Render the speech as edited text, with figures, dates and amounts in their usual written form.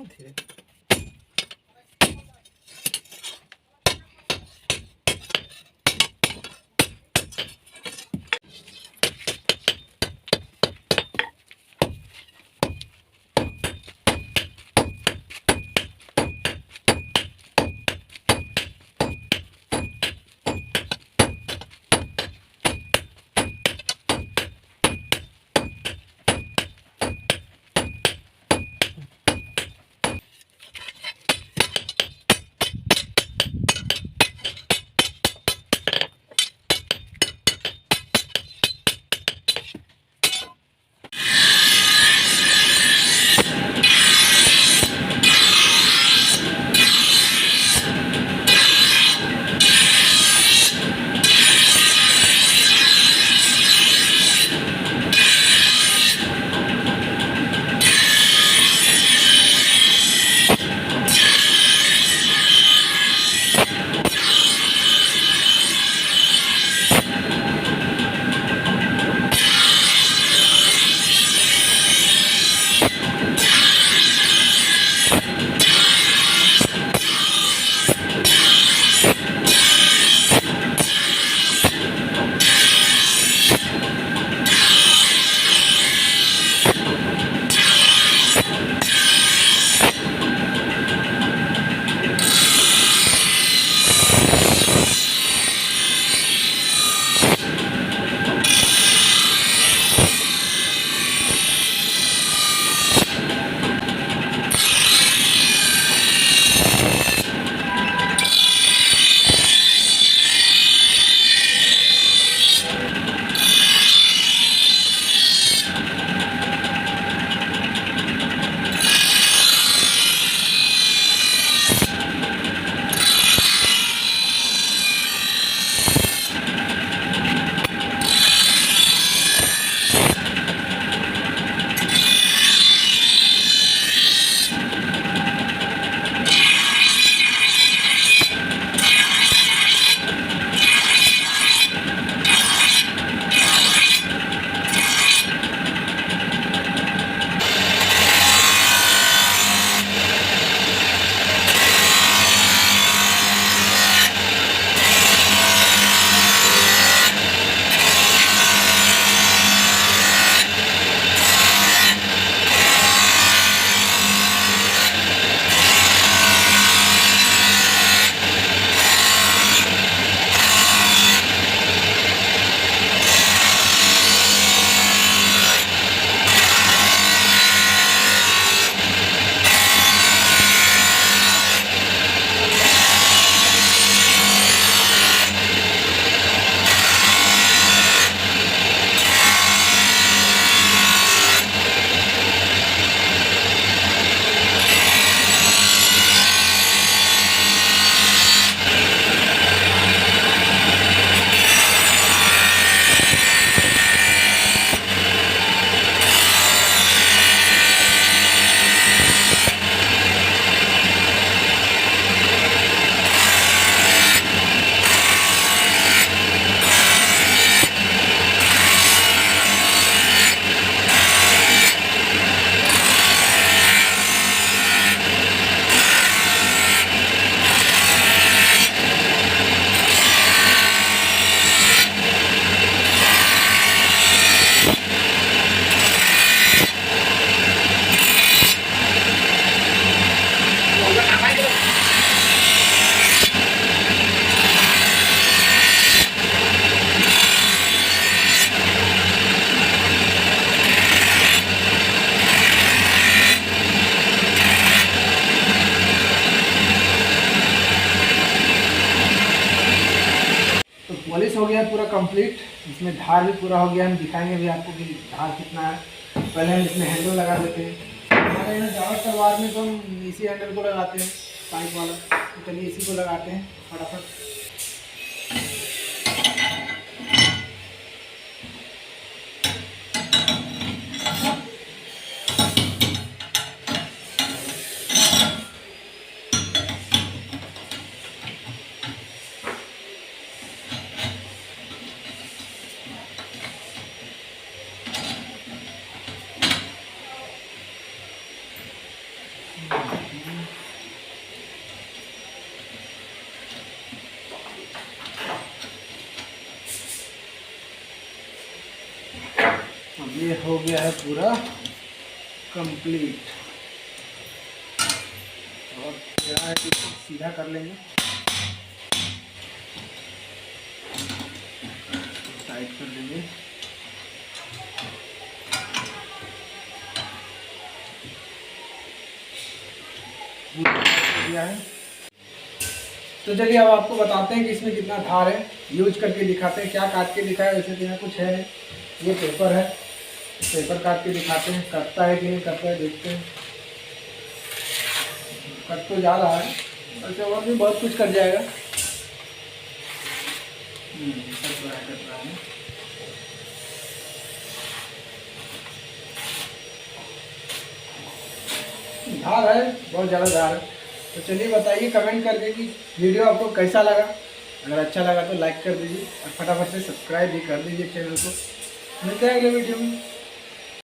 धीरे। पॉलिश हो गया पूरा कंप्लीट। इसमें धार भी पूरा हो गया। हम दिखाएंगे भी आपको कि धार कितना है। पहले हम इसमें हैंडल लगा देते हैं। हमारे यहाँ ज़्यादा तलवार में तो हम इसी हैंडल को लगाते हैं, पाइप वाला। तो चलिए इसी को लगाते हैं फटाफट। गया है पूरा कंप्लीट। और क्या है कि सीधा कर लेंगे, टाइट कर देंगे। दिया है। तो चलिए अब आपको बताते हैं कि इसमें कितना धार है, यूज करके दिखाते हैं। क्या काट के दिखाया वैसे तो यहाँ कुछ है नहीं, ये पेपर है, पेपर काट के दिखाते हैं कटता है कि नहीं कटता है, देखते हैं। कट तो जा रहा है, वैसे और भी बहुत कुछ कट जाएगा। कट रहा है। धार है, बहुत ज़्यादा धार है। तो चलिए बताइए कमेंट करके कि वीडियो आपको कैसा लगा। अगर अच्छा लगा तो लाइक कर दीजिए और फटाफट से सब्सक्राइब भी कर दीजिए चैनल को। मिलते हैं अगले वीडियो में।